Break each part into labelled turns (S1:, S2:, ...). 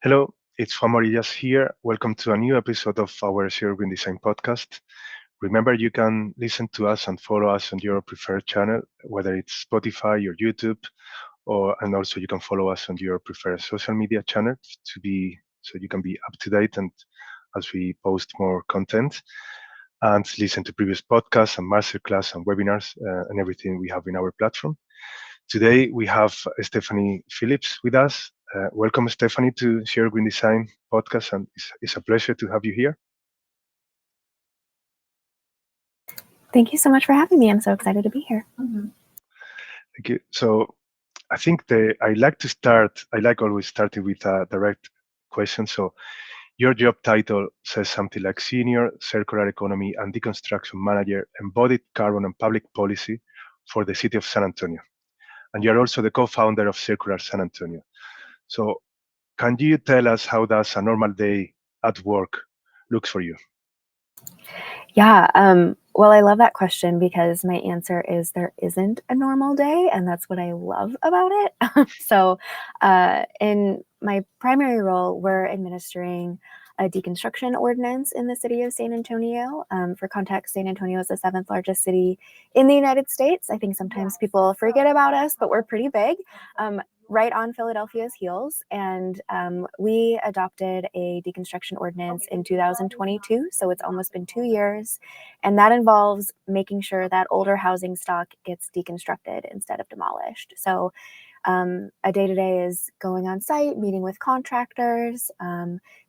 S1: Hello, it's Juan Morillas here. Welcome to a new episode of our Zero Green Design podcast. Remember, you can listen to us and follow us on your preferred channel, whether it's Spotify or YouTube, and also you can follow us on your preferred social media channel so you can be up to date and as we post more content and listen to previous podcasts and masterclass and webinars and everything we have in our platform. Today we have Stephanie Phillips with us. Welcome, Stephanie, to Share Green Design podcast, and it's a pleasure to have you here.
S2: Thank you so much for having me. I'm so excited to be here.
S1: Thank you. So I think I like always starting with a direct question. So your job title says something like Senior Circular Economy and Deconstruction Manager, Embodied Carbon and Public Policy for the City of San Antonio. And you're also the co-founder of Circular San Antonio. So can you tell us how does a normal day at work looks for you?
S2: Yeah. Well, I love that question because my answer is there isn't a normal day, and that's what I love about it. So in my primary role, we're administering a deconstruction ordinance in the city of San Antonio. For context, San Antonio is the 7th largest city in the United States. I think sometimes people forget about us, but we're pretty big. Right on Philadelphia's heels. And we adopted a deconstruction ordinance in 2022. So it's almost been 2 years. And that involves making sure that older housing stock gets deconstructed instead of demolished. So a day-to-day is going on site, meeting with contractors,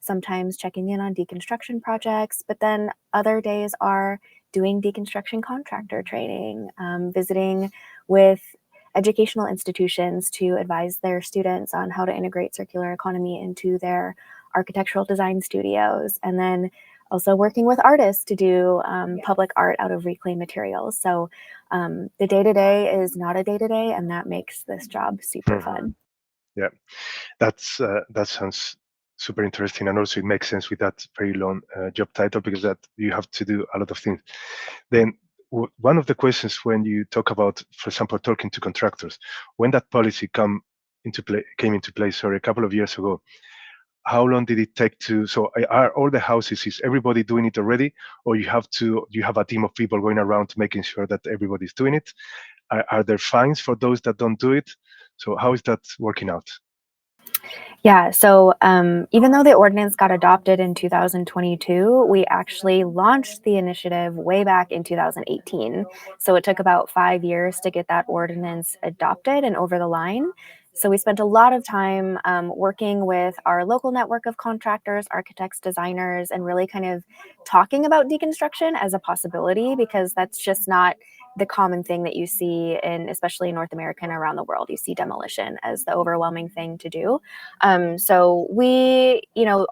S2: sometimes checking in on deconstruction projects, but then other days are doing deconstruction contractor training, visiting with educational institutions to advise their students on how to integrate circular economy into their architectural design studios, and then also working with artists to do public art out of reclaimed materials. So the day-to-day is not a day-to-day, and that makes this job super fun.
S1: Yeah, that sounds super interesting, and also it makes sense with that very long job title because that you have to do a lot of things. Then one of the questions when you talk about, for example, talking to contractors, when that policy came into place, a couple of years ago, how long did it take to? So are all the houses, is everybody doing it already, or you have a team of people going around making sure that everybody's doing it? Are there fines for those that don't do it? So how is that working out?
S2: Yeah, so even though the ordinance got adopted in 2022, we actually launched the initiative way back in 2018. So it took about 5 years to get that ordinance adopted and over the line. So we spent a lot of time working with our local network of contractors, architects, designers, and really kind of talking about deconstruction as a possibility, because that's just not the common thing that you see especially in North America and around the world. You see demolition as the overwhelming thing to do. So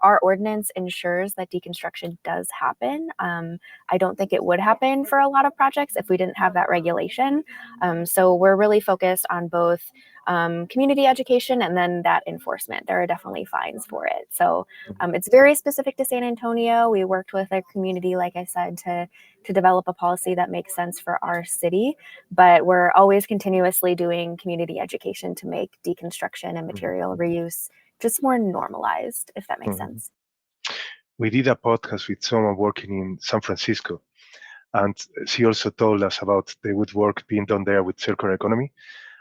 S2: our ordinance ensures that deconstruction does happen. I don't think it would happen for a lot of projects if we didn't have that regulation. So we're really focused on both community education and then that enforcement. There are definitely fines for it. So it's very specific to San Antonio. We worked with a community, like I said, to develop a policy that makes sense for our city, but we're always continuously doing community education to make deconstruction and material reuse just more normalized, if that makes sense.
S1: We did a podcast with someone working in San Francisco, and she also told us about the good work being done there with circular economy.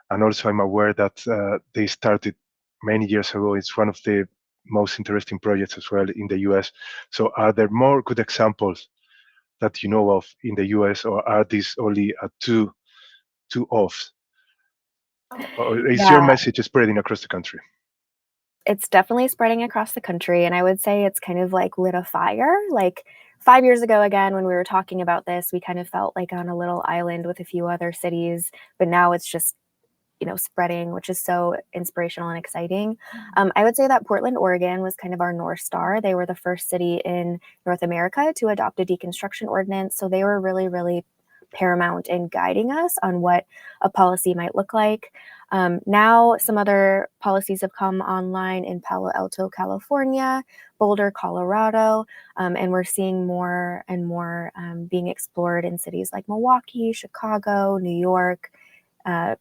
S1: And also I'm aware that they started many years ago. It's one of the most interesting projects as well in the US. So are there more good examples that you know of in the US, or are these only two offs? Or is your message spreading across the country?
S2: It's definitely spreading across the country. And I would say it's kind of like lit a fire. Like 5 years ago, again, when we were talking about this, we kind of felt like on a little island with a few other cities, but now it's just spreading, which is so inspirational and exciting. I would say that Portland, Oregon was kind of our North Star. They were the first city in North America to adopt a deconstruction ordinance. So they were really, really paramount in guiding us on what a policy might look like. Now, some other policies have come online in Palo Alto, California, Boulder, Colorado, and we're seeing more and more being explored in cities like Milwaukee, Chicago, New York,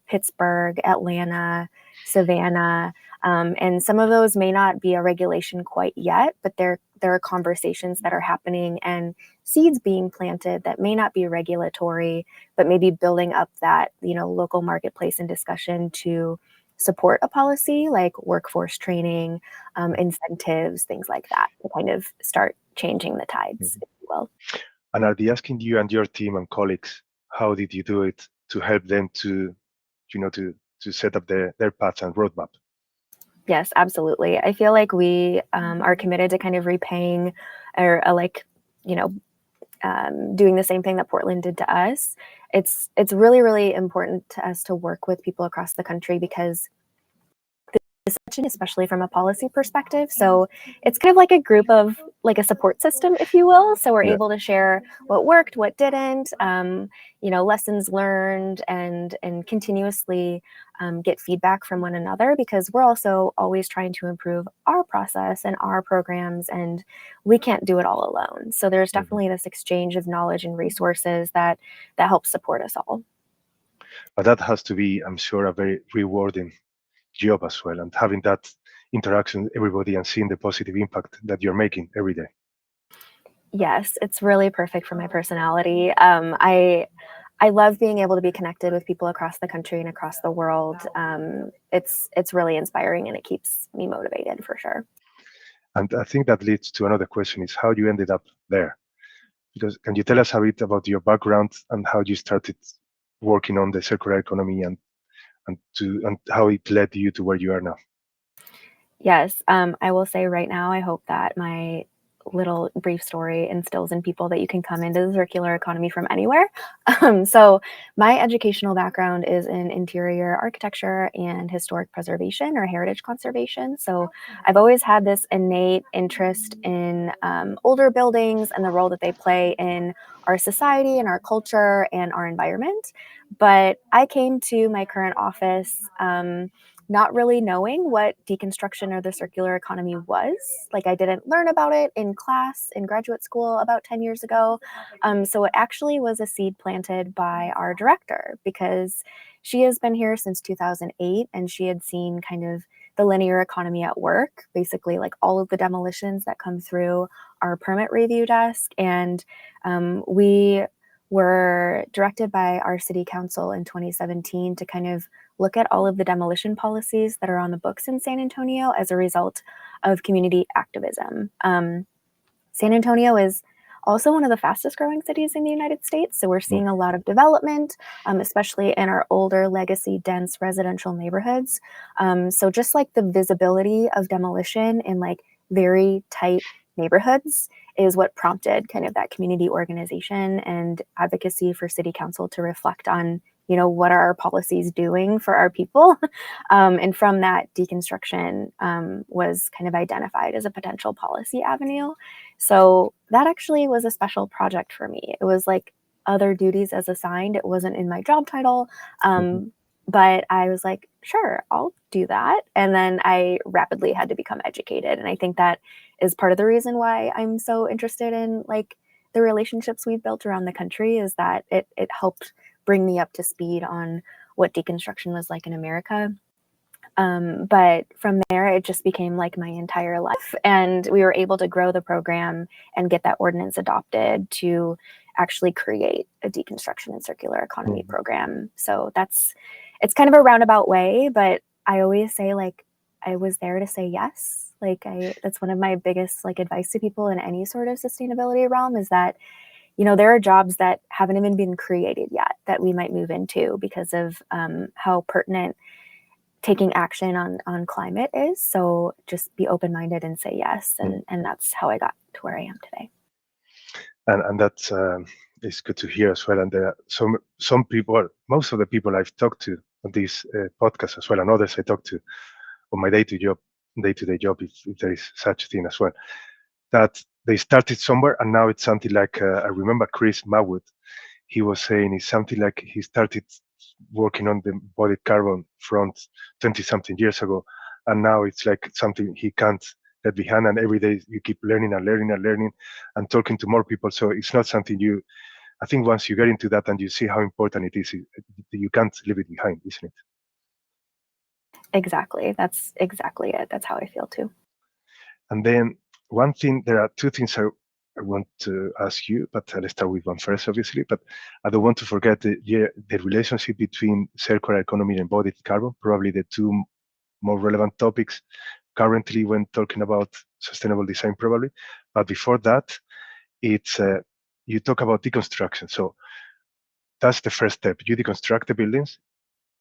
S2: Pittsburgh, Atlanta, Savannah. And some of those may not be a regulation quite yet, but there are conversations that are happening and seeds being planted that may not be regulatory, but maybe building up that, local marketplace and discussion to support a policy like workforce training, incentives, things like that, to kind of start changing the tides,
S1: Mhm.
S2: if you will.
S1: And are they asking you and your team and colleagues, how did you do it to help them to set up their paths and roadmap?
S2: Yes, absolutely. I feel like we are committed to kind of repaying or you know, doing the same thing that Portland did to us. It's really, really important to us to work with people across the country because especially from a policy perspective. So it's kind of like a group of like a support system, if you will. So we're
S1: Yeah.
S2: able to share what worked, what didn't, lessons learned, and continuously get feedback from one another because we're also always trying to improve our process and our programs, and we can't do it all alone. So there's
S1: Mhm.
S2: definitely this exchange of knowledge and resources that helps support us all.
S1: But that has to be, I'm sure, a very rewarding job as well, and having that interaction with everybody and seeing the positive impact that you're making every day.
S2: Yes, it's really perfect for my personality. I love being able to be connected with people across the country and across the world. It's really inspiring and it keeps me motivated for sure.
S1: And I think that leads to another question: is how you ended up there? Because can you tell us a bit about your background and how you started working on the circular economy and how it led you to where you are now?
S2: Yes, I will say right now, I hope that my little brief story instills in people that you can come into the circular economy from anywhere. So, my educational background is in interior architecture and historic preservation or heritage conservation. So, I've always had this innate interest in older buildings and the role that they play in our society and our culture and our environment. But I came to my current office. Not really knowing what deconstruction or the circular economy was. Like, I didn't learn about it in class in graduate school about 10 years ago. So it actually was a seed planted by our director because she has been here since 2008 and she had seen kind of the linear economy at work, basically like all of the demolitions that come through our permit review desk. And we were directed by our city council in 2017 to kind of look at all of the demolition policies that are on the books in San Antonio as a result of community activism. San Antonio is also one of the fastest growing cities in the United States. So we're
S1: Mm.
S2: seeing a lot of development, especially in our older legacy dense residential neighborhoods. So just like the visibility of demolition in like very tight neighborhoods is what prompted kind of that community organization and advocacy for city council to reflect on, what are our policies doing for our people? And from that, deconstruction was kind of identified as a potential policy avenue. So that actually was a special project for me. It was like other duties as assigned. It wasn't in my job title.
S1: Mhm.
S2: But I was like, sure, I'll do that. And then I rapidly had to become educated. And I think that is part of the reason why I'm so interested in like the relationships we've built around the country is that it helped bring me up to speed on what deconstruction was like in America. But from there, it just became like my entire life. And we were able to grow the program and get that ordinance adopted to actually create a deconstruction and circular economy
S1: Mhm.
S2: program. So it's kind of a roundabout way, but I always say like I was there to say yes. That's one of my biggest like advice to people in any sort of sustainability realm is that, there are jobs that haven't even been created yet that we might move into because of how pertinent taking action on climate is. So just be open-minded and say yes.
S1: Mm.
S2: And that's how I got to where I am today.
S1: And that's it's good to hear as well. And there are some people, most of the people I've talked to on this podcast as well, and others I talk to on my day-to-day job, if there is such a thing as well, that they started somewhere and now it's something like I remember Chris Mawood. He was saying it's something like he started working on the embodied carbon front 20 something years ago, and now it's like something he can't let behind. And every day you keep learning and learning and learning and talking to more people. So it's not something you. I think once you get into that and you see how important it is, you can't leave it behind, isn't it?
S2: Exactly. That's exactly it. That's how I feel too.
S1: And then one thing, there are two things I want to ask you, but I'll start with one first, obviously. But I don't want to forget the relationship between circular economy and embodied carbon, probably the two more relevant topics currently when talking about sustainable design, probably. But before that, it's you talk about deconstruction. So that's the first step. You deconstruct the buildings.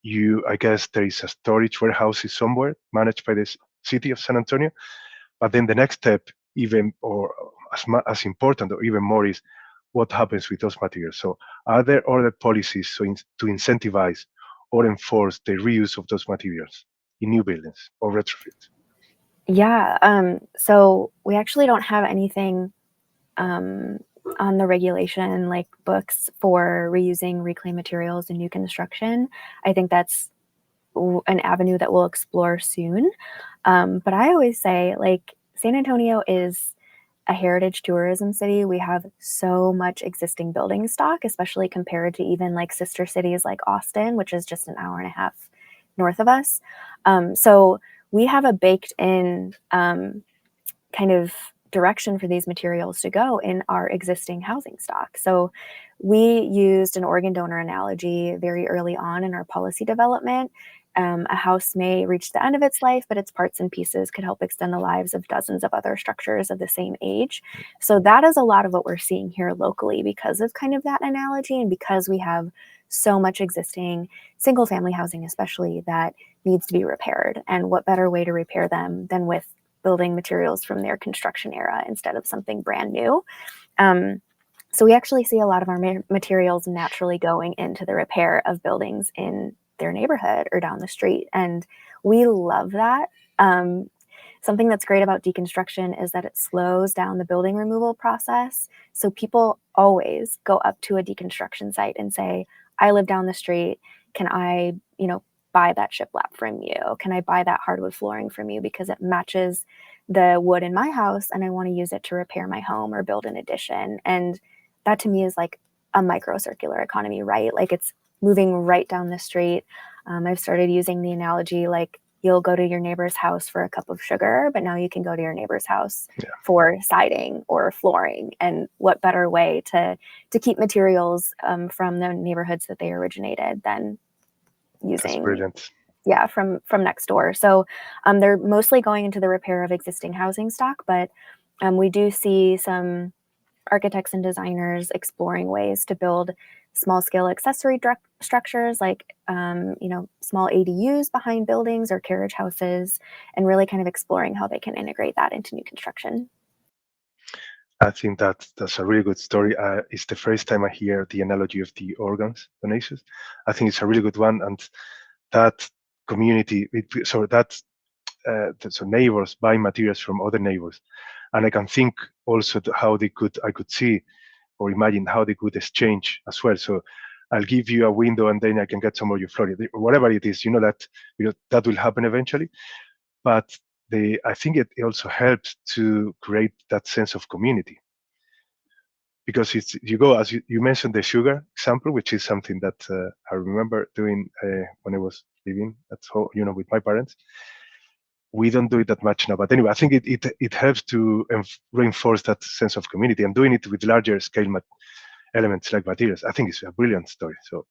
S1: I guess there is a storage warehouse somewhere managed by the city of San Antonio. But then the next step, even or as important or even more, is what happens with those materials. So are there other policies to incentivize or enforce the reuse of those materials in new buildings or retrofit?
S2: Yeah. So we actually don't have anything um, on the regulation like books for reusing reclaimed materials in new construction. I think that's an avenue that we'll explore soon. But I always say, like, San Antonio is a heritage tourism city. We have so much existing building stock, especially compared to even like sister cities like Austin, which is just an hour and a half north of us. So we have a baked in kind of direction for these materials to go in our existing housing stock. So we used an organ donor analogy very early on in our policy development. A house may reach the end of its life, but its parts and pieces could help extend the lives of dozens of other structures of the same age. So that is a lot of what we're seeing here locally because of kind of that analogy and because we have so much existing single family housing, especially that needs to be repaired. And what better way to repair them than with building materials from their construction era instead of something brand new. So we actually see a lot of our materials naturally going into the repair of buildings in their neighborhood or down the street. And we love that. Something that's great about deconstruction is that it slows down the building removal process. So people always go up to a deconstruction site and say, I live down the street. Can I, buy that shiplap from you? Can I buy that hardwood flooring from you because it matches the wood in my house and I want to use it to repair my home or build an addition? And that to me is like a micro circular economy, right? Like it's moving right down the street. I've started using the analogy like you'll go to your neighbor's house for a cup of sugar, but now you can go to your neighbor's house for siding or flooring. And what better way to keep materials from the neighborhoods that they originated than
S1: That's
S2: using
S1: brilliant.
S2: from next door. So they're mostly going into the repair of existing housing stock, but we do see some architects and designers exploring ways to build small scale accessory structures like small ADUs behind buildings or carriage houses, and really kind of exploring how they can integrate that into new construction.
S1: I think that's a really good story. It's the first time I hear the analogy of the organs donations. I think it's a really good one, and that community, so neighbors buy materials from other neighbors, and I can think also how I could see or imagine how they could exchange as well. So I'll give you a window, and then I can get some of your flooring, whatever it is. That will happen eventually, but I think it also helps to create that sense of community because you go as you mentioned the sugar example, which is something that I remember doing when I was living at home, with my parents. We don't do it that much now, but anyway, I think it helps to reinforce that sense of community, and doing it with larger scale elements like materials. I think it's a brilliant story. So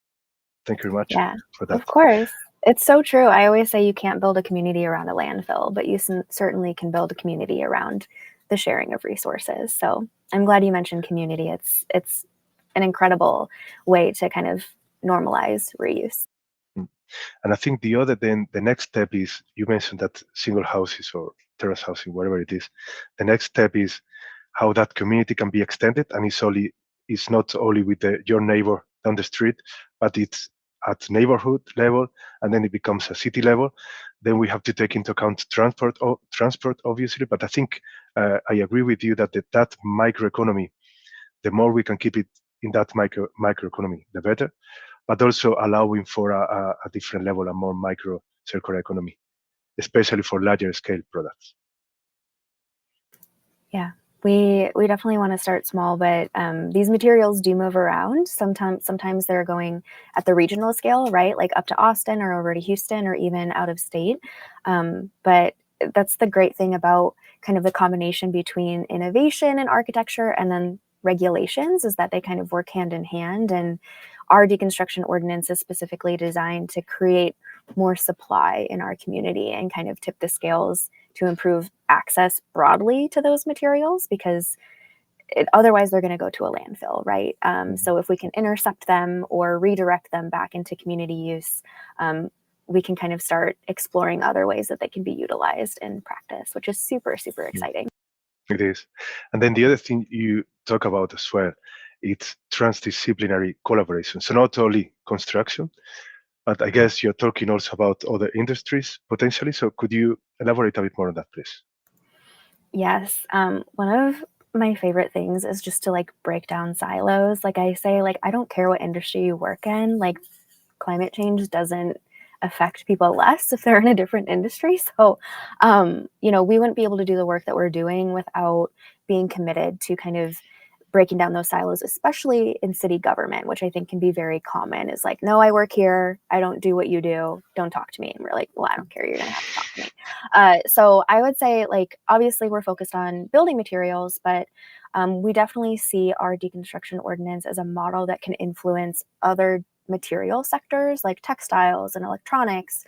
S1: thank you very much
S2: Yeah,
S1: for that.
S2: of course. It's so true. I always say you can't build a community around a landfill, but you certainly can build a community around the sharing of resources. So I'm glad you mentioned community. It's an incredible way to kind of normalize reuse.
S1: Mm. And I think the next step is, you mentioned that single houses or terrace housing, whatever it is, the next step is how that community can be extended, and it's not only with your neighbor down the street, but it's at neighborhood level, and then it becomes a city level. Then we have to take into account transport obviously, but I think I agree with you that that microeconomy, the more we can keep it in that microeconomy, the better, but also allowing for a different level, a more micro circular economy, especially for larger scale products.
S2: Yeah, We definitely want to start small, but these materials do move around. Sometimes they're going at the regional scale, right? Like up to Austin or over to Houston or even out of state. But that's the great thing about kind of the combination between innovation and architecture and then regulations is that they kind of work hand in hand. And our deconstruction ordinance is specifically designed to create more supply in our community and kind of tip the scales to improve access broadly to those materials because otherwise they're going to go to a landfill, right? So if we can intercept them or redirect them back into community use, we can kind of start exploring other ways that they can be utilized in practice, which is super, super
S1: Mm,
S2: exciting.
S1: it is. And then the other thing you talk about as well, it's transdisciplinary collaboration. So not only construction, but I guess you're talking also about other industries potentially. So could you elaborate a bit more on that, please?
S2: Yes. One of my favorite things is just to like break down silos. Like I say, like, I don't care what industry you work in, like, climate change doesn't affect people less if they're in a different industry. So, we wouldn't be able to do the work that we're doing without being committed to kind of breaking down those silos, especially in city government, which I think can be very common is like, no, I work here. I don't do what you do. Don't talk to me. And we're like, well, I don't care. You're going to have to talk to me. So I would say, like, obviously we're focused on building materials, but we definitely see our deconstruction ordinance as a model that can influence other material sectors like textiles and electronics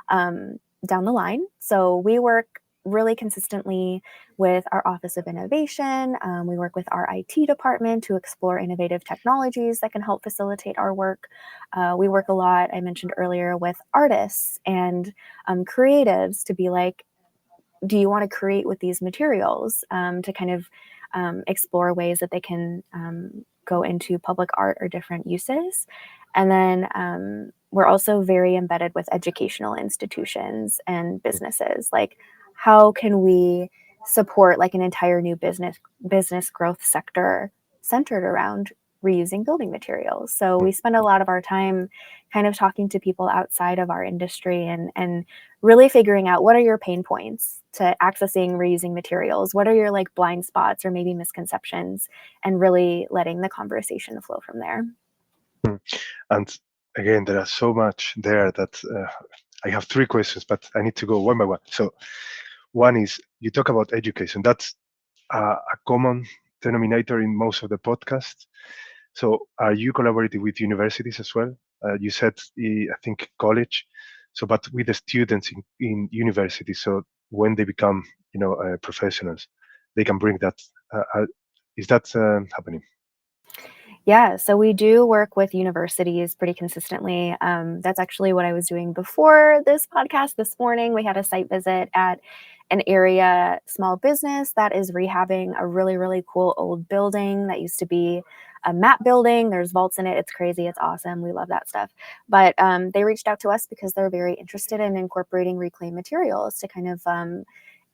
S2: um, down the line. So we work really consistently with our Office of Innovation. We work with our IT department to explore innovative technologies that can help facilitate our work. We work a lot, I mentioned earlier, with artists and creatives to be like, do you want to create with these materials to kind of explore ways that they can go into public art or different uses. And then we're also very embedded with educational institutions and businesses. Like, how can we support like an entire new business growth sector centered around reusing building materials? So we spend a lot of our time kind of talking to people outside of our industry and really figuring out what are your pain points to accessing reusing materials, what are your like blind spots or maybe misconceptions, and really letting the conversation flow from there.
S1: Mm. And again, there are so much there that I have three questions, but I need to go one by one. So one is you talk about education. That's a common denominator in most of the podcasts. So are you collaborating with universities as well? You said, I think, college. So, but with the students in university. So when they become, professionals, they can bring that. Is that happening?
S2: Yeah, so we do work with universities pretty consistently. That's actually what I was doing before this podcast this morning. We had a site visit at an area small business that is rehabbing a really, really cool old building that used to be a map building. There's vaults in it. It's crazy. It's awesome. We love that stuff. But they reached out to us because they're very interested in incorporating reclaimed materials to kind of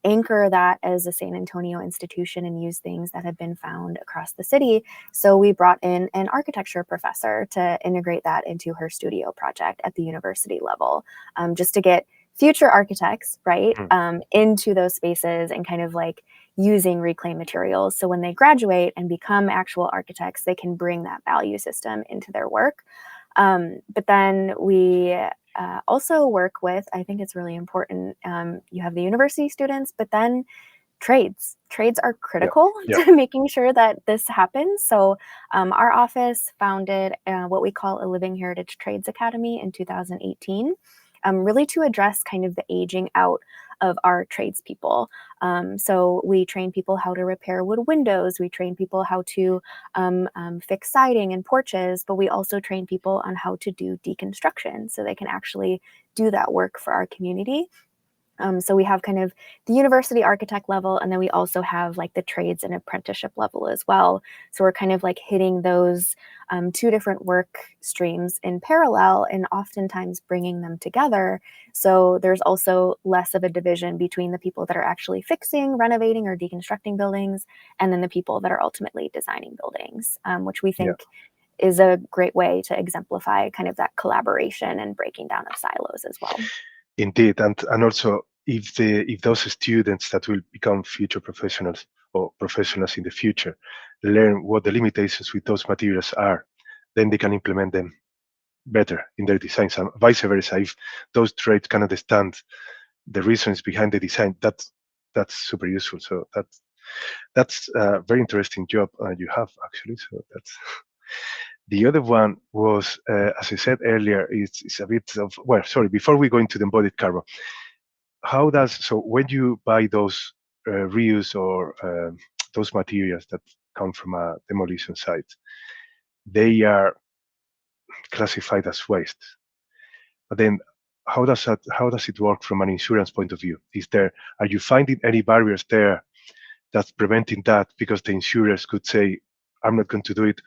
S2: anchor that as a San Antonio institution and use things that have been found across the city. So we brought in an architecture professor to integrate that into her studio project at the university level, just to get future architects, right,
S1: Mm.
S2: into those spaces and kind of like using reclaimed materials. So when they graduate and become actual architects, they can bring that value system into their work. But then we also work with, I think it's really important, you have the university students, but then trades. Trades are
S1: Yeah,
S2: critical
S1: yeah.
S2: to making sure that this happens. So our office founded what we call a Living Heritage Trades Academy in 2018, really to address kind of the aging out of our tradespeople. So we train people how to repair wood windows. We train people how to fix siding and porches, but we also train people on how to do deconstruction so they can actually do that work for our community. So we have kind of the university architect level, and then we also have like the trades and apprenticeship level as well. So we're kind of like hitting those two different work streams in parallel and oftentimes bringing them together. So there's also less of a division between the people that are actually fixing, renovating, or deconstructing buildings, and then the people that are ultimately designing buildings, which we
S1: Yeah.
S2: think is a great way to exemplify kind of that collaboration and breaking down of silos as well.
S1: Indeed, and also if those students that will become future professionals or professionals in the future learn what the limitations with those materials are, then they can implement them better in their designs, and vice versa. If those trades can understand the reasons behind the design, that's super useful. So that's a very interesting job you have actually. So that's the other one was, as I said earlier, it's a bit of, well, sorry, before we go into the embodied carbon, how does, so when you buy those reuse or those materials that come from a demolition site, they are classified as waste. But then how does it work from an insurance point of view? Are you finding any barriers there that's preventing that because the insurers could say, I'm not going to do it,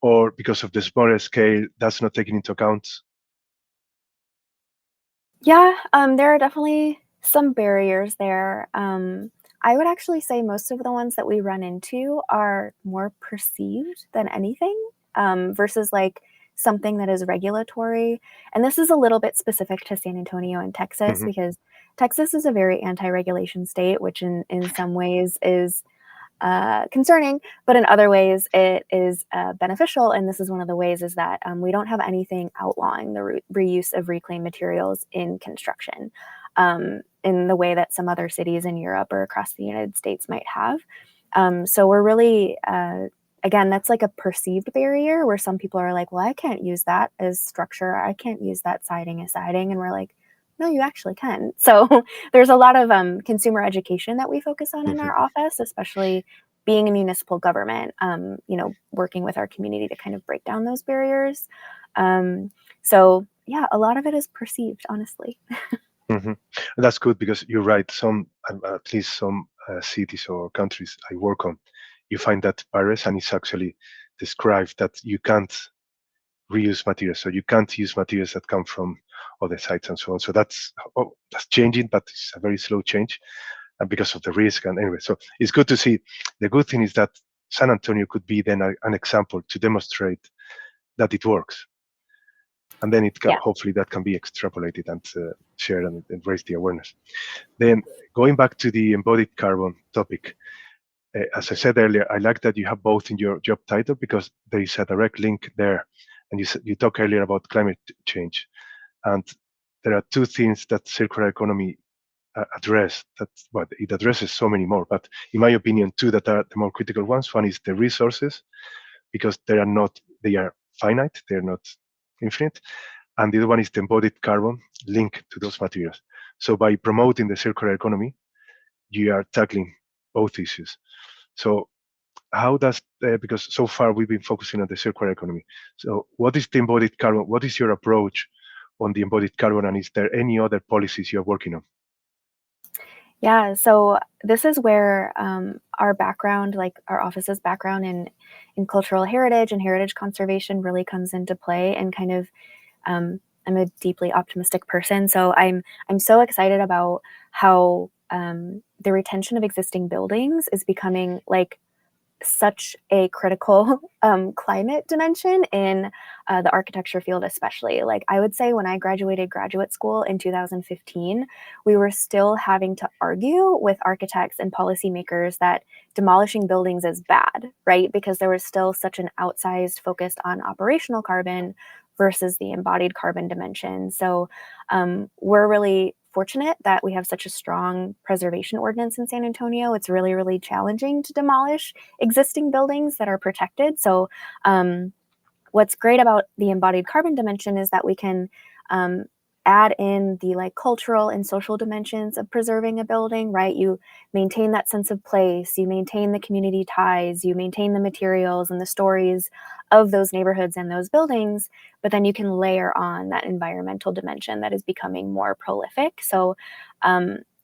S1: or because of the smaller scale, that's not taken into account?
S2: Yeah, there are definitely some barriers there. I would actually say most of the ones that we run into are more perceived than anything, versus like something that is regulatory. And this is a little bit specific to San Antonio and Texas
S1: Hmm.
S2: because Texas is a very anti-regulation state, which in some ways is concerning, but in other ways it is beneficial. And this is one of the ways is that we don't have anything outlawing the reuse of reclaimed materials in construction in the way that some other cities in Europe or across the United States might have. So we're really, again, that's like a perceived barrier where some people are like, well, I can't use that as structure. I can't use that siding as siding. And we're like, no, you actually can. So there's a lot of consumer education that we focus on in
S1: Hmm.
S2: our office, especially being a municipal government, working with our community to kind of break down those barriers. So yeah, a lot of it is perceived, honestly.
S1: Hmm. That's good because you're right. At least some cities or countries I work on, you find that barriers, and it's actually described that you can't reuse materials. So you can't use materials that come from other sites and so on. So that's changing, but it's a very slow change, and because of the risk. And anyway, so it's good to see. The good thing is that San Antonio could be then an example to demonstrate that it works, and then
S2: Yeah.
S1: hopefully that can be extrapolated and shared and raise the awareness. Then going back to the embodied carbon topic, as I said earlier, I like that you have both in your job title because there is a direct link there. And you talked earlier about climate change, and there are two things that circular economy address. That well, it addresses so many more, but in my opinion, two that are the more critical ones. One is the resources because they are finite, they are not infinite, and the other one is the embodied carbon linked to those materials. So by promoting the circular economy, you are tackling both issues. So how does because so far we've been focusing on the circular economy. So what is the embodied carbon? What is your approach on the embodied carbon, and is there any other policies you're working on?
S2: Yeah, so this is where our background, like our office's background in cultural heritage and heritage conservation, really comes into play. And kind of, I'm a deeply optimistic person, so I'm so excited about how the retention of existing buildings is becoming like such a critical climate dimension in the architecture field, especially. Like, I would say when I graduated graduate school in 2015, we were still having to argue with architects and policymakers that demolishing buildings is bad, right? Because there was still such an outsized focus on operational carbon versus the embodied carbon dimension. So we're really fortunate that we have such a strong preservation ordinance in San Antonio. It's really, really challenging to demolish existing buildings that are protected. So, what's great about the embodied carbon dimension is that we can um, add in the like cultural and social dimensions of preserving a building, right? You maintain that sense of place, you maintain the community ties, you maintain the materials and the stories of those neighborhoods and those buildings, but then you can layer on that environmental dimension that is becoming more prolific. So,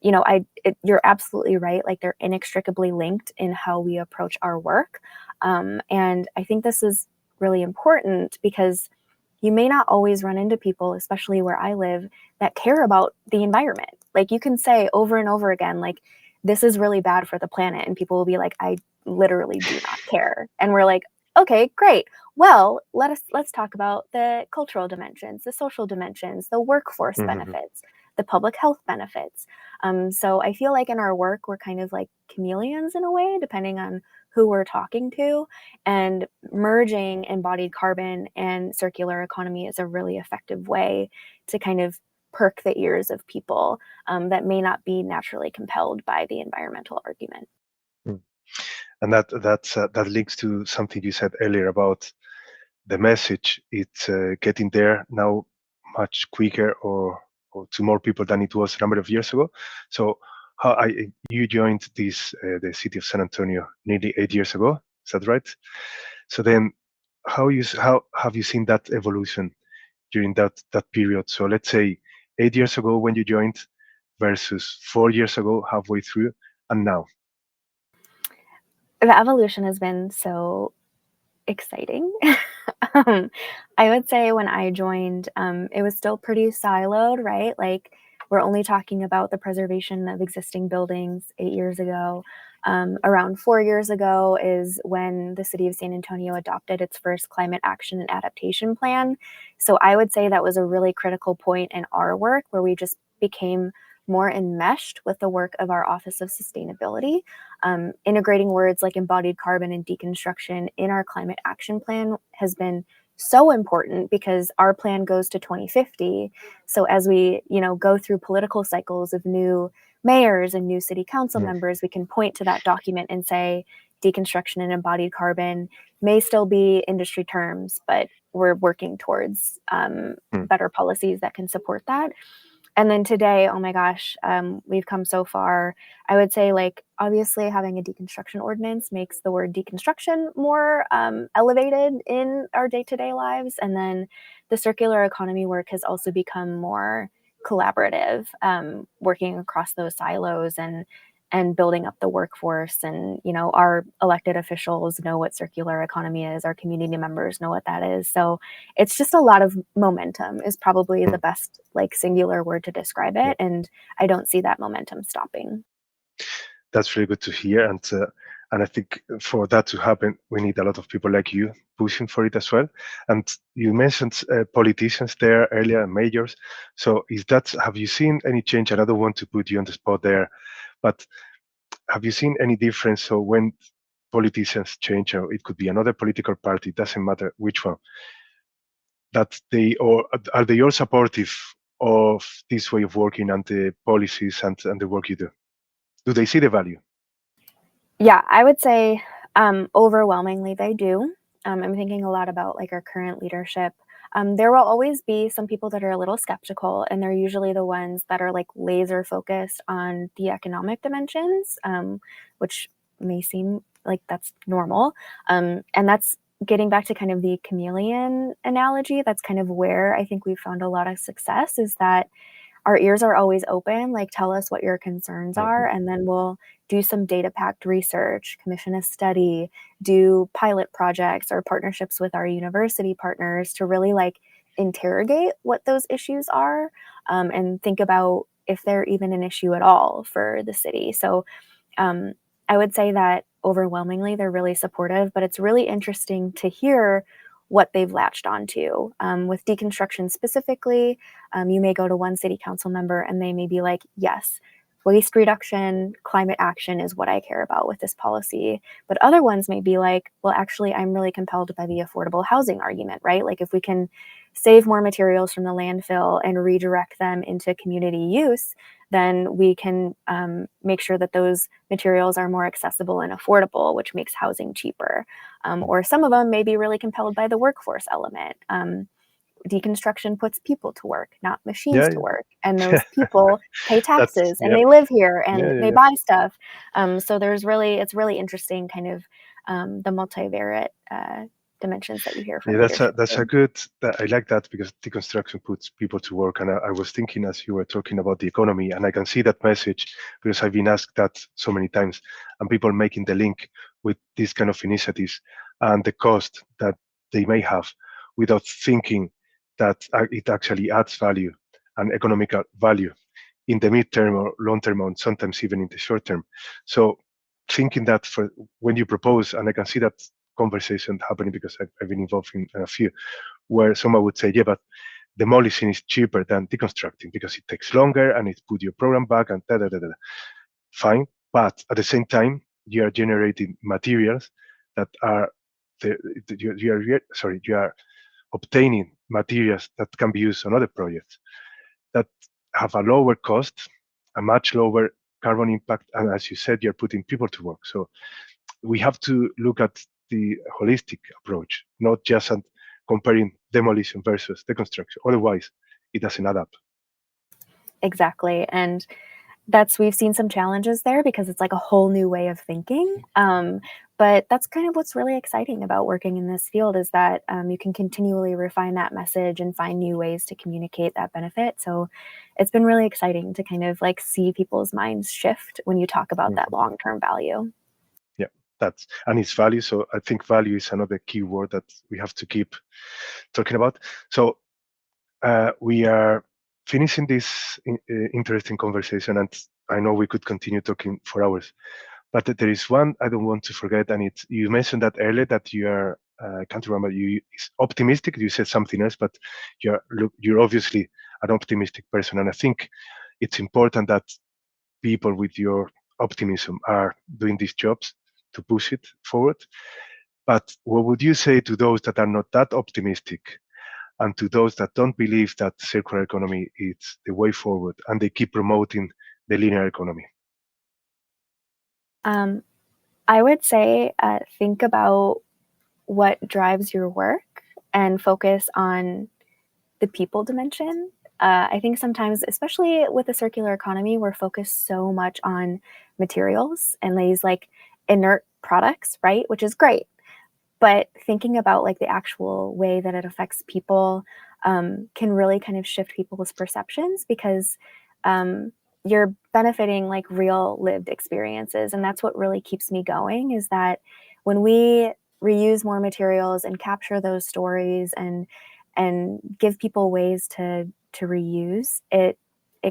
S2: you're absolutely right. Like, they're inextricably linked in how we approach our work. And I think this is really important because you may not always run into people, especially where I live, that care about the environment. Like, you can say over and over again, like, this is really bad for the planet. And people will be like, I literally do not care. And we're like, okay, great. Well, let's talk about the cultural dimensions, the social dimensions, the workforce
S1: Hmm.
S2: benefits. the public health benefits. So I feel like in our work, we're kind of like chameleons in a way, depending on who we're talking to. And merging embodied carbon and circular economy is a really effective way to kind of perk the ears of people that may not be naturally compelled by the environmental argument.
S1: Mm. And that links to something you said earlier about the message. It's getting there now much quicker or to more people than it was a number of years ago. So you joined the city of San Antonio nearly 8 years ago. Is that right? So then, how have you seen that evolution during that period? So let's say 8 years ago when you joined versus 4 years ago halfway through, and now.
S2: The evolution has been so exciting. um, I would say when I joined, it was still pretty siloed, right? Like we're only talking about the preservation of existing buildings 8 years ago. Around 4 years ago is when the city of San Antonio adopted its first climate action and adaptation plan. So I would say that was a really critical point in our work where we just became more enmeshed with the work of our Office of Sustainability. Integrating words like embodied carbon and deconstruction in our climate action plan has been so important because our plan goes to 2050. So as we, go through political cycles of new mayors and new city council
S1: Mm,
S2: members, we can point to that document and say deconstruction and embodied carbon may still be industry terms, but we're working towards
S1: mm,
S2: better policies that can support that. And then today, oh my gosh, we've come so far. I would say, like, obviously, having a deconstruction ordinance makes the word deconstruction more elevated in our day to day lives. And then the circular economy work has also become more collaborative, working across those silos and building up the workforce. And our elected officials know what circular economy is, our community members know what that is. So it's just a lot of momentum is probably the
S1: mm.
S2: best like singular word to describe
S1: Yeah,
S2: it, and I don't see that momentum stopping.
S1: that's really good to hear. And I think for that to happen, we need a lot of people like you pushing for it as well. And you mentioned politicians there earlier and mayors. So have you seen any change? And I don't want to put you on the spot there, but have you seen any difference? So when politicians change, or it could be another political party, it doesn't matter which one, that they or are they all supportive of this way of working and the policies and the work you do? Do they see the value?
S2: Yeah, I would say overwhelmingly they do. I'm thinking a lot about like our current leadership. There will always be some people that are a little skeptical, and they're usually the ones that are like laser focused on the economic dimensions, which may seem like that's normal. And that's getting back to kind of the chameleon analogy. That's kind of where I think we've found a lot of success is that our ears are always open, like, tell us what your concerns
S1: Mhm.
S2: are, and then we'll do some data-packed research, commission a study, do pilot projects or partnerships with our university partners to really, like, interrogate what those issues are, and think about if they're even an issue at all for the city. So, um, I would say that overwhelmingly they're really supportive, but it's really interesting to hear what they've latched onto. With deconstruction specifically, you may go to one city council member and they may be like, yes, waste reduction, climate action is what I care about with this policy. But other ones may be like, well, actually, I'm really compelled by the affordable housing argument, right? Like if we can save more materials from the landfill and redirect them into community use, then we can make sure that those materials are more accessible and affordable, which makes housing cheaper. Or some of them may be really compelled by the workforce element. Deconstruction puts people to work, not machines
S1: Yeah,
S2: to work. And those people pay
S1: that's
S2: taxes and
S1: yeah,
S2: they live here
S1: yeah,
S2: and
S1: yeah,
S2: they
S1: yeah.
S2: buy stuff. So it's really interesting kind of the multivariate dimensions that you hear
S1: Yeah,
S2: from leadership
S1: that's a
S2: too.
S1: good. I like that because deconstruction puts people to work. And I was thinking as you were talking about the economy, and I can see that message because I've been asked that so many times, and people making the link with these kind of initiatives and the cost that they may have, without thinking that it actually adds value and economical value in the midterm or long term, and sometimes even in the short term. So thinking that for when you propose, and I can see that conversation happening because I've been involved in a few, where someone would say, yeah, but demolishing is cheaper than deconstructing because it takes longer and it put your program back and da da da da. Fine, but at the same time, you are generating materials that are the, you are obtaining materials that can be used on other projects that have a lower cost, a much lower carbon impact, and as you said, you're putting people to work. So we have to look at the holistic approach, not just at comparing demolition versus deconstruction. Otherwise, it doesn't add up.
S2: Exactly. And we've seen some challenges there because it's like a whole new way of thinking. But that's kind of what's really exciting about working in this field is that you can continually refine that message and find new ways to communicate that benefit. So it's been really exciting to kind of like see people's minds shift when you talk about that
S1: Mhm.
S2: long-term value.
S1: Yeah, that's and it's value. So I think value is another key word that we have to keep talking about. So we are finishing this interesting conversation, and I know we could continue talking for hours. But there is one I don't want to forget, and it's you mentioned that earlier that you are I can't remember you is optimistic. You said something else, but you're obviously an optimistic person, and I think it's important that people with your optimism are doing these jobs to push it forward. But what would you say to those that are not that optimistic and to those that don't believe that circular economy is the way forward and they keep promoting the linear economy?
S2: Um, I would say think about what drives your work and focus on the people dimension. I think sometimes, especially with the circular economy, we're focused so much on materials and these like inert products, right? Which is great. But thinking about like the actual way that it affects people can really kind of shift people's perceptions because you're benefiting like real lived experiences. And that's what really keeps me going is that when we reuse more materials and capture those stories and give people ways to reuse it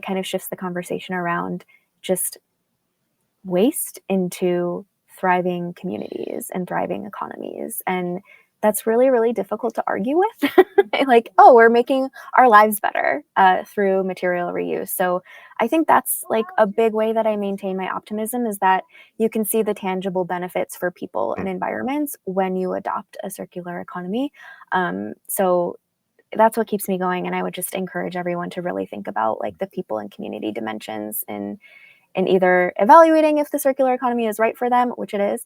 S2: kind of shifts the conversation around just waste into thriving communities and thriving economies. And that's really, really difficult to argue with. Like, oh, we're making our lives better through material reuse. So I think that's like a big way that I maintain my optimism is that you can see the tangible benefits for people and
S1: Mm.
S2: environments when you adopt a circular economy. So that's what keeps me going. And I would just encourage everyone to really think about like the people and community dimensions and either evaluating if the circular economy is right for them, which it is,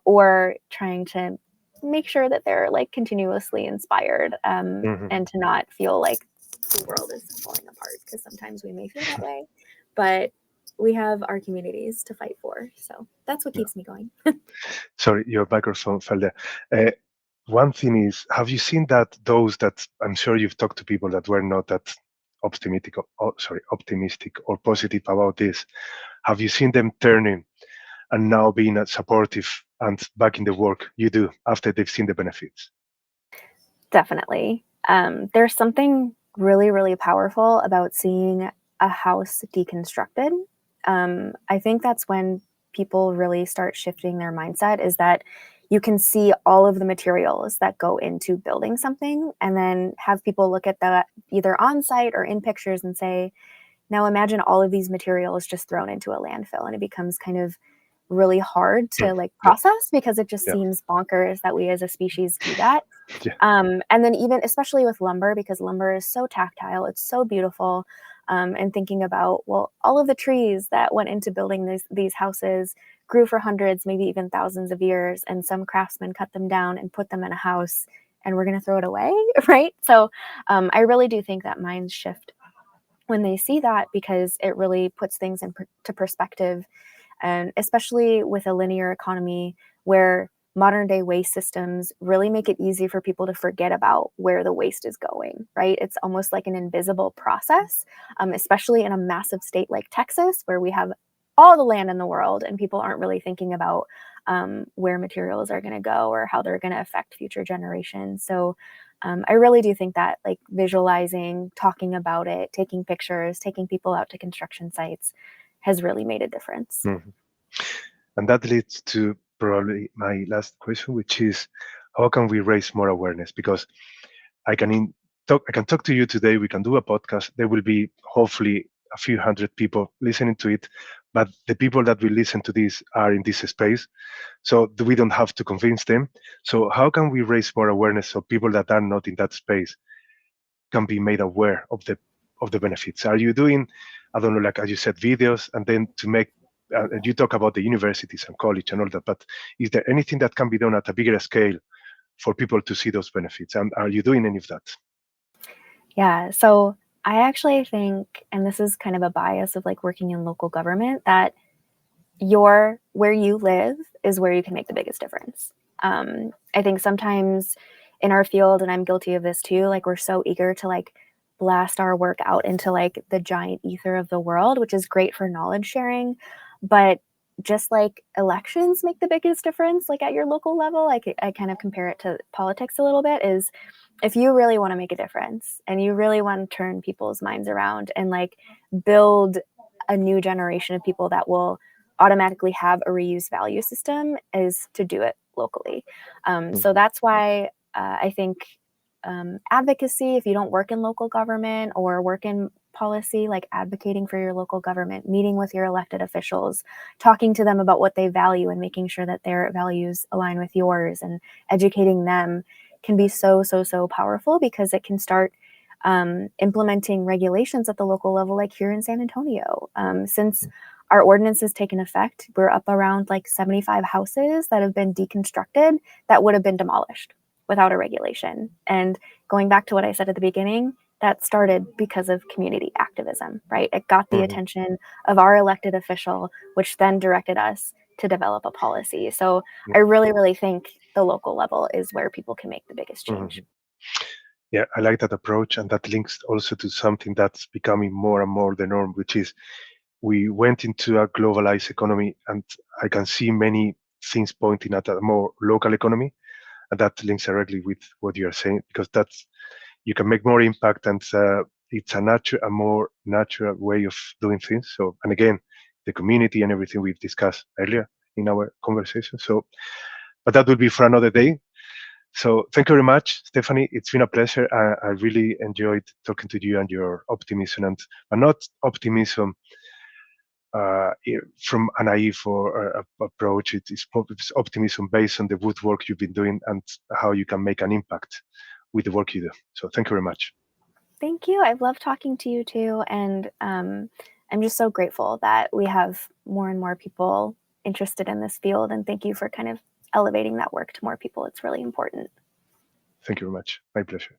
S2: or trying to make sure that they're like continuously inspired
S1: Mhm.
S2: and to not feel like the world is falling apart because sometimes we may feel that way, but we have our communities to fight for. So that's what
S1: Yeah.
S2: keeps me going.
S1: Sorry, your microphone fell there. Uh, One thing is, have you seen that those that I'm sure you've talked to people that were not that optimistic or positive about this? Have you seen them turning and now being supportive and back in the work you do after they've seen the benefits?
S2: Definitely. There's something really, really powerful about seeing a house deconstructed. I think that's when people really start shifting their mindset is that you can see all of the materials that go into building something and then have people look at that either on site or in pictures and say, now imagine all of these materials just thrown into a landfill and it becomes kind of really hard
S1: Mm.
S2: to like
S1: Yeah,
S2: process because it just
S1: yeah,
S2: seems bonkers that we as a species do that.
S1: yeah.
S2: And then even especially with lumber, because lumber is so tactile, it's so beautiful. And thinking about, well, all of the trees that went into building these houses grew for hundreds, maybe even thousands of years, and some craftsmen cut them down and put them in a house, and we're going to throw it away, right? So I really do think that minds shift when they see that because it really puts things into perspective and especially with a linear economy where modern day waste systems really make it easy for people to forget about where the waste is going, right? It's almost like an invisible process, especially in a massive state like Texas, where we have all the land in the world and people aren't really thinking about where materials are going to go or how they're going to affect future generations. So I really do think that like visualizing, talking about it, taking pictures, taking people out to construction sites has really made a difference.
S1: Mhm. And that leads to probably my last question, which is how can we raise more awareness? Because I can I can talk to you today. We can do a podcast. There will be hopefully a few hundred people listening to it, but the people that will listen to this are in this space, so we don't have to convince them. So how can we raise more awareness so people that are not in that space can be made aware of the benefits? Are you doing, I don't know, like as you said, videos, and then to make you talk about the universities and college and all that, but is there anything that can be done at a bigger scale for people to see those benefits? And are you doing any of that?
S2: Yeah. So I actually think, and this is kind of a bias of like working in local government, that where you live is where you can make the biggest difference. I think sometimes in our field, and I'm guilty of this too, like we're so eager to like blast our work out into like the giant ether of the world, which is great for knowledge sharing. But just like elections make the biggest difference, like at your local level, I kind of compare it to politics a little bit, is if you really want to make a difference and you really want to turn people's minds around and like build a new generation of people that will automatically have a reuse value system, is to do it locally. So
S1: Mhm.
S2: that's why I think advocacy, if you don't work in local government or work in policy, like advocating for your local government, meeting with your elected officials, talking to them about what they value and making sure that their values align with yours and educating them, can be so powerful, because it can start implementing regulations at the local level, like here in San Antonio. Since our ordinance has taken effect, we're up around like 75 houses that have been deconstructed that would have been demolished without a regulation. And going back to what I said at the beginning, that started because of community activism, right? It got the
S1: Mhm.
S2: attention of our elected official, which then directed us to develop a policy. So
S1: Yeah.
S2: I really think the local level is where people can make the biggest change.
S1: Mhm. Yeah, I like that approach, and that links also to something that's becoming more and more the norm, which is we went into a globalized economy, and I can see many things pointing at a more local economy, and that links directly with what you are saying, because that's you can make more impact, and it's a more natural way of doing things. So, and again, the community and everything we've discussed earlier in our conversation. So, but that will be for another day. So thank you very much, Stephanie. It's been a pleasure. I really enjoyed talking to you and your optimism, and but not optimism from a naive or approach. It's optimism based on the good work you've been doing and how you can make an impact with the work you do. So thank you very much.
S2: Thank you. I've loved talking to you too. And I'm just so grateful that we have more and more people interested in this field. And thank you for kind of elevating that work to more people. It's really important.
S1: Thank you very much. My pleasure.